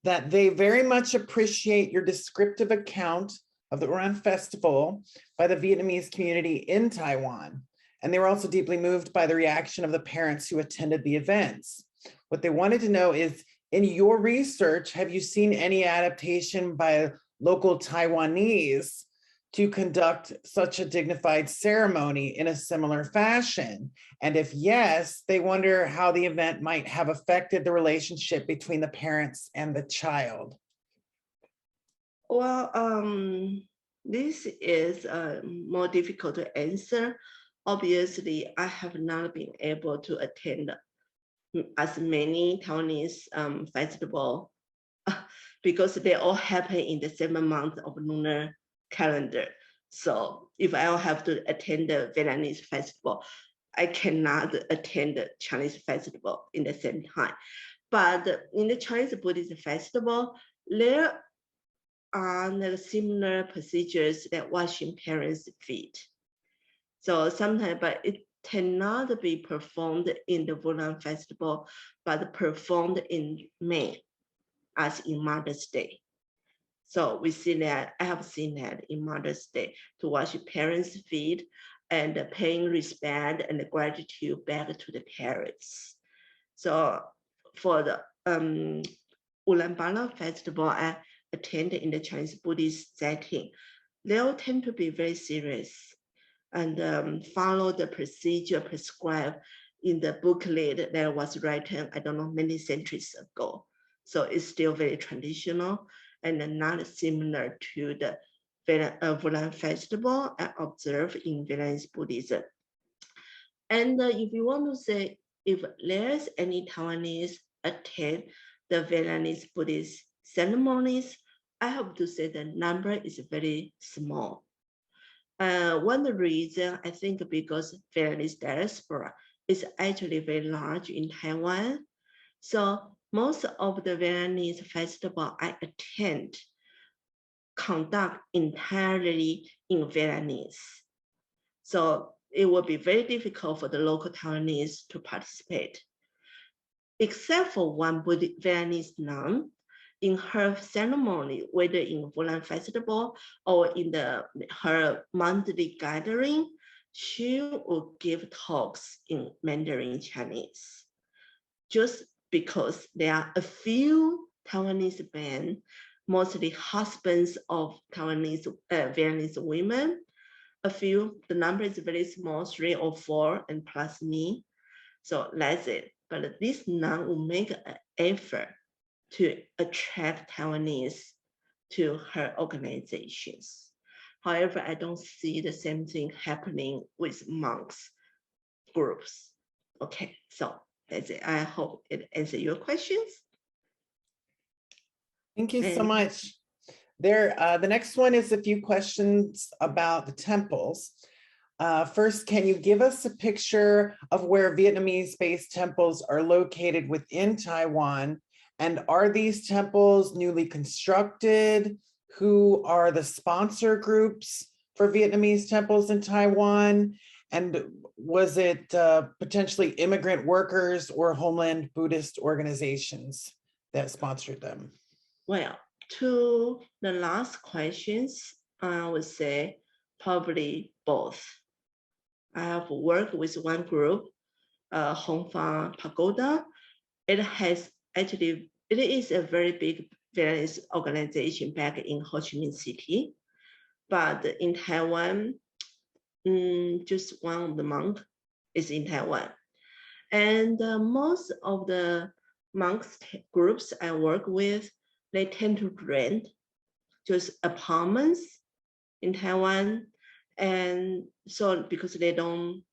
that they very much appreciate your descriptive account of the Fulan Festival by the Vietnamese community in Taiwan. And they were also deeply moved by the reaction of the parents who attended the events. What they wanted to know is, in your research, have you seen any adaptation by local Taiwanese to conduct such a dignified ceremony in a similar fashion? And if yes, they wonder how the event might have affected the relationship between the parents and the child. Well, this is more difficult to answer. Obviously, I have not been able to attend as many Taiwanese festival because they all happen in the 7 month of lunar calendar. So if I have to attend the Vietnamese festival, I cannot attend the Chinese festival in the same time. But in the Chinese Buddhist festival, there are similar procedures that washing parents' feet. So sometimes, but it cannot be performed in the Fulan Festival, but performed in May, as in Mother's Day. So we see that, I have seen that in Mother's Day, to wash parents' feet and paying respect and gratitude back to the parents. So for the Ulaanbaatar Festival, I attended in the Chinese Buddhist setting. They'll tend to be very serious and follow the procedure prescribed in the booklet that was written, I don't know, many centuries ago. So it's still very traditional and not similar to the Fulan Festival I observed in Vietnamese Buddhism. And if you want to say, if there's any Taiwanese attend the Vietnamese Buddhist ceremonies, I have to say the number is very small. One reason, I think, because Vietnamese diaspora is actually very large in Taiwan. So most of the Vietnamese festival I attend conduct entirely in Vietnamese. So it will be very difficult for the local Taiwanese to participate. Except for one Vietnamese nun, in her ceremony, whether in Fulan Festival or in her monthly gathering, she will give talks in Mandarin Chinese. Just because there are a few Taiwanese men, mostly husbands of Taiwanese Vietnamese women, a few, the number is very small, 3 or 4, and plus me. So that's it. But this nun will make an effort to attract Taiwanese to her organizations. However, I don't see the same thing happening with monks groups. Okay, so that's it. I hope it answers your questions. Thank you so And- much. The next one is a few questions about the temples. First, can you give us a picture of where Vietnamese-based temples are located within Taiwan? And are these temples newly constructed? Who are the sponsor groups for Vietnamese temples in Taiwan? And was it potentially immigrant workers or homeland Buddhist organizations that sponsored them? Well, to the last questions, I would say probably both. I have worked with one group, Hong Fa Pagoda. It is a very big Vietnamese organization back in Ho Chi Minh City. But in Taiwan, just one of the monks is in Taiwan. And most of the monks groups I work with, they tend to rent just apartments in Taiwan. And so because they don't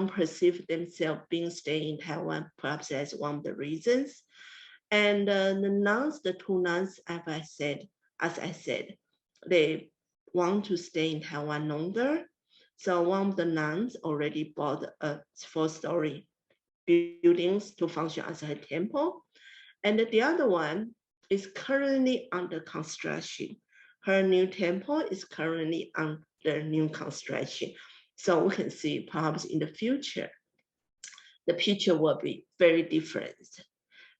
perceive themselves being staying in Taiwan, perhaps that's one of the reasons. And the two nuns, as I said, they want to stay in Taiwan longer. So one of the nuns already bought a 4-story buildings to function as a temple. And the other one is currently under construction. Her new temple is currently under new construction. So we can see perhaps in the future, the picture will be very different.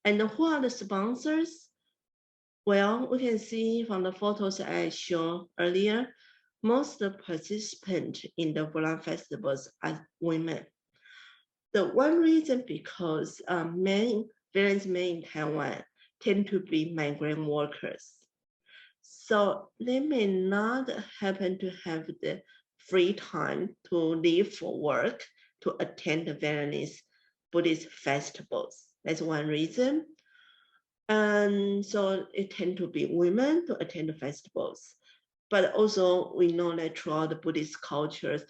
And who are the sponsors? Well, we can see from the photos I showed earlier, most of the participants in the Fulan Festivals are women. The one reason because Vietnamese men in Taiwan tend to be migrant workers. So they may not happen to have the free time to leave for work to attend the Vietnamese Buddhist festivals. That's one reason. And so it tend to be women to attend the festivals. But also we know that throughout the Buddhist cultures,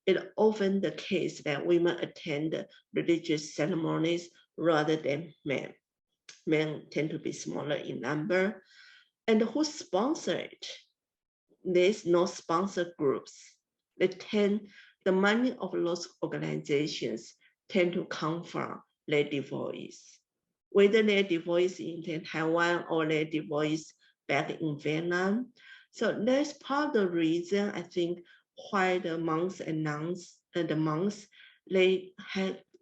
it's often the case that women attend religious ceremonies rather than men. Men tend to be smaller in number. And who sponsor it? There's no sponsor groups. The money of those organizations tend to come from their devotees. Whether they're devotees in Taiwan or they're devotees back in Vietnam. So that's part of the reason I think why the monks and nuns and the monks, they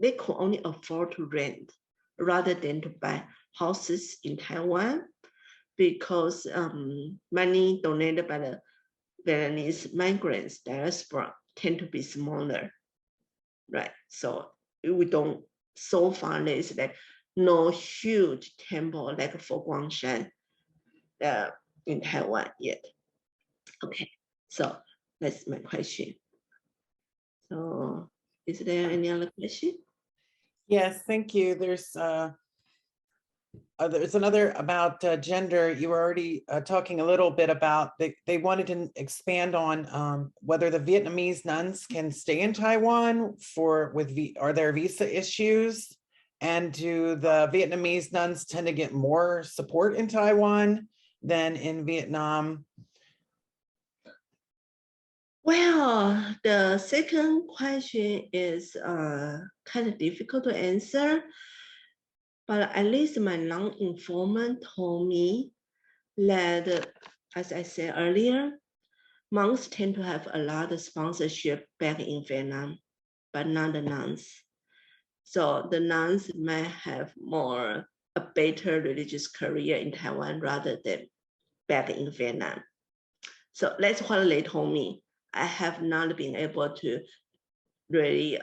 could only afford to rent rather than to buy houses in Taiwan, because money donated by the Vietnamese migrants diaspora tend to be smaller, right? So we don't, so far there's like no huge temple like for Guangshan in Taiwan yet. Okay, so that's my question. So is there any other question? Yes, thank you. There's another about gender. You were already talking a little bit about, they wanted to expand on whether the Vietnamese nuns can stay in Taiwan are there visa issues? And do the Vietnamese nuns tend to get more support in Taiwan than in Vietnam? Well, the second question is kind of difficult to answer, but at least my non-informant told me that, as I said earlier, monks tend to have a lot of sponsorship back in Vietnam, but not the nuns. So the nuns might have a better religious career in Taiwan rather than back in Vietnam. So that's what they told me. I have not been able to really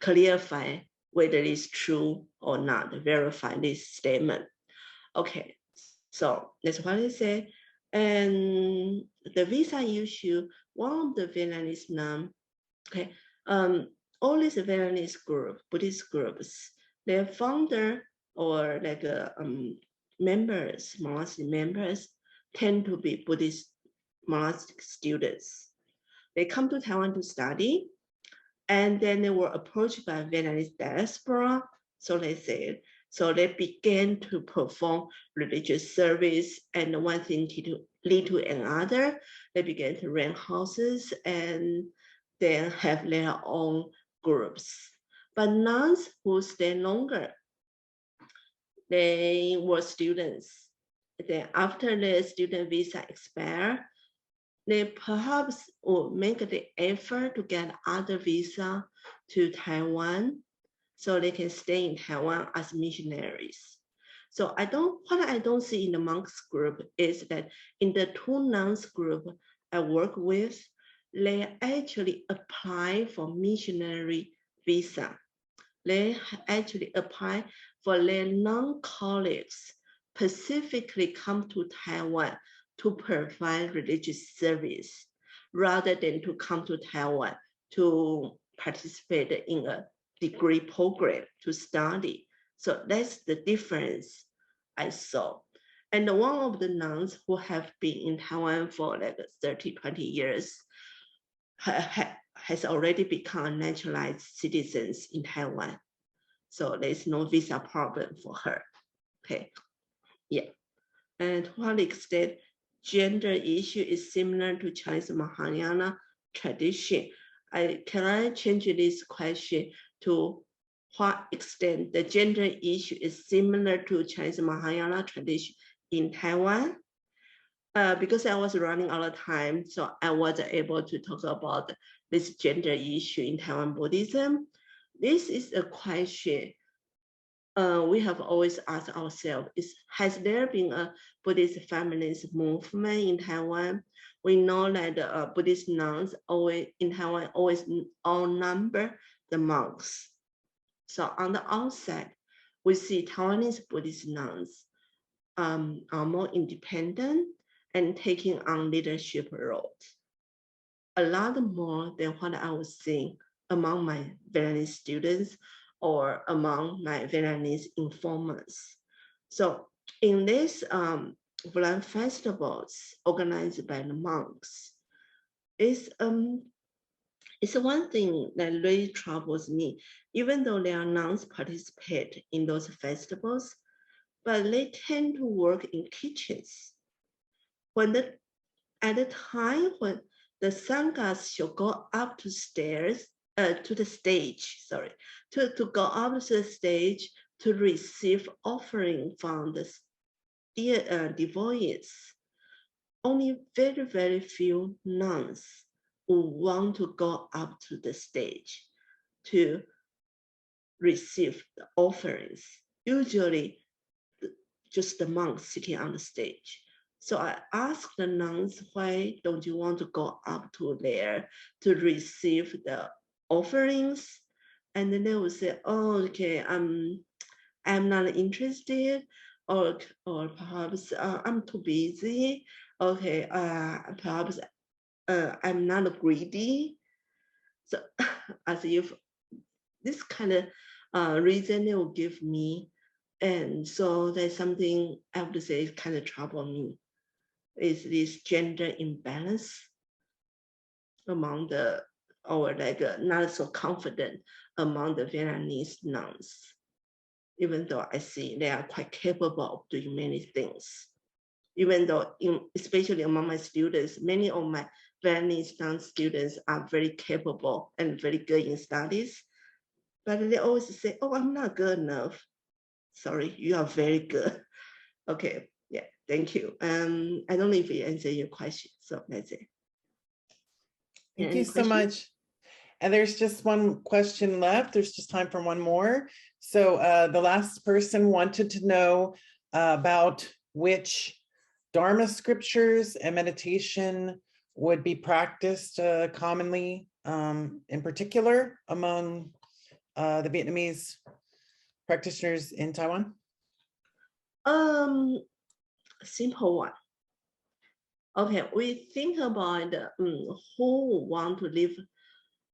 clarify whether it's true or not, verify this statement. Okay, so that's what I say. And the visa issue, one of the Vietnamese nun, okay, all these Vietnamese Buddhist groups, their founder or like members, monastic members, tend to be Buddhist monastic students. They come to Taiwan to study, and then they were approached by Vietnamese diaspora. So they said, so they began to perform religious service, and one thing to lead to another. They began to rent houses and then have their own groups. But nuns who stay longer, they were students. Then after the student visa expire, they perhaps will make the effort to get other visa to Taiwan so they can stay in Taiwan as missionaries. So what I don't see in the monks group is that in the two nuns group I work with, they actually apply for missionary visa. They actually apply for their non-colleagues specifically come to Taiwan to provide religious service rather than to come to Taiwan to participate in a degree program to study. So that's the difference I saw. And one of the nuns who have been in Taiwan for like 30, 20 years has already become naturalized citizens in Taiwan. So there's no visa problem for her. Okay, yeah. And to what extent gender issue is similar to Chinese Mahayana tradition? Can I change this question to what extent the gender issue is similar to Chinese Mahayana tradition in Taiwan? Because I was running out of time, so I wasn't able to talk about this gender issue in Taiwan Buddhism. This is a question we have always asked ourselves: has there been a Buddhist feminist movement in Taiwan? We know that Buddhist nuns in Taiwan always outnumber the monks. So on the outside, we see Taiwanese Buddhist nuns are more independent and taking on leadership roles, a lot more than what I was seeing among my Vietnamese students or among my Vietnamese informants. So in these Fulan festivals organized by the monks, it's one thing that really troubles me. Even though there are nuns participate in those festivals, but they tend to work in kitchens. At the time when the sanghas should go up to the stage, to go up to the stage to receive offering from the devotees, only very, very few nuns who want to go up to the stage to receive the offerings. Usually just the monks sitting on the stage. So I asked the nuns, why don't you want to go up to there to receive the offerings? And then they would say, oh, okay, I'm not interested, or perhaps I'm too busy. Okay, perhaps I'm not greedy. So as if this kind of reason they will give me. And so there's something I have to say kind of trouble me, is this gender imbalance among or like not so confident among the Vietnamese nuns, even though I see they are quite capable of doing many things. Even though, especially among my students, many of my Vietnamese nun students are very capable and very good in studies, but they always say, oh, I'm not good enough. Sorry, you are very good. Okay, yeah, thank you. I don't know if it answered your question, so that's it. Thank you so much. And there's just one question left. There's just time for one more. So the last person wanted to know about which Dharma scriptures and meditation would be practiced commonly, in particular among the Vietnamese practitioners in Taiwan? Simple one. Okay, we think about who want to live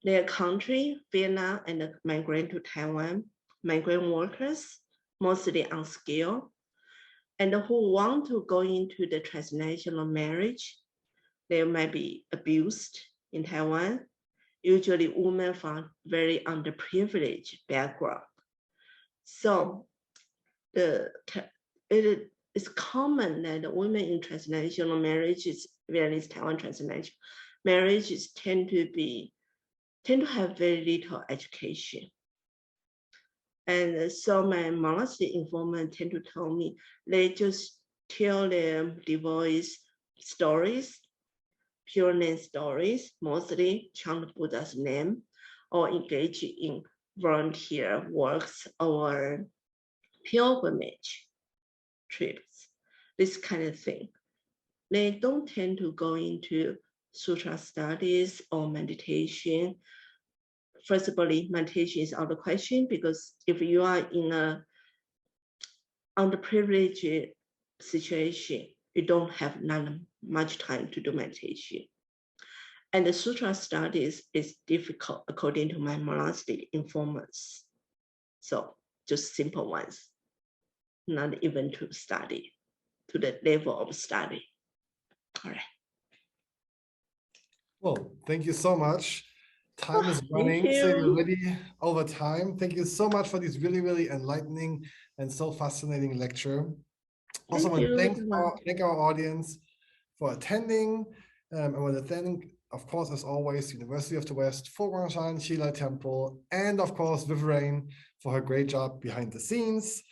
Their country, Vietnam, and the migrant to Taiwan, migrant workers, mostly unskilled, and who want to go into the transnational marriage. They might be abused in Taiwan, usually women from very underprivileged background. So it is common that the women in transnational marriages, Vietnamese Taiwan transnational marriages tend to have very little education. And so my monastic informant tend to tell me, they just tell their devotees stories, pure name stories, mostly chant Buddha's name, or engage in volunteer works or pilgrimage trips, this kind of thing. They don't tend to go into sutra studies or meditation. First of all, meditation is out of the question, because if you are in a underprivileged situation, you don't have not much time to do meditation. And the sutra studies is difficult according to my monastic informants. So just simple ones, not even to study, to the level of study. All right. Well, thank you so much. Time is Thank running, so you. you're already over time. Thank you so much for this really, really enlightening and so fascinating lecture. Also, I want to thank our audience for attending. I want to thank, of course, as always, University of the West, Foguangshan Shila Temple, and of course, Viviane for her great job behind the scenes.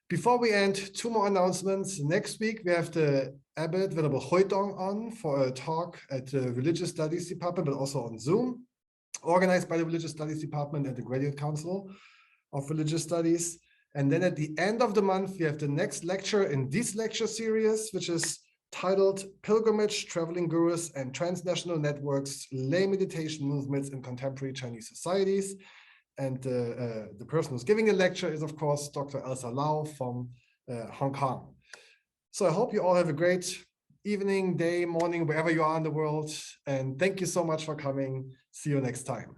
Before we end, two more announcements. Next week, we have the Abbot Venerable Hoitong on for a talk at the Religious Studies Department, but also on Zoom, organized by the Religious Studies Department and the Graduate Council of Religious Studies. And then at the end of the month, we have the next lecture in this lecture series, which is titled Pilgrimage, Traveling Gurus, and Transnational Networks, Lay Meditation Movements in Contemporary Chinese Societies. And the person who's giving the lecture is, of course, Dr. Elsa Lau from Hong Kong. So I hope you all have a great evening, day, morning, wherever you are in the world. And thank you so much for coming. See you next time.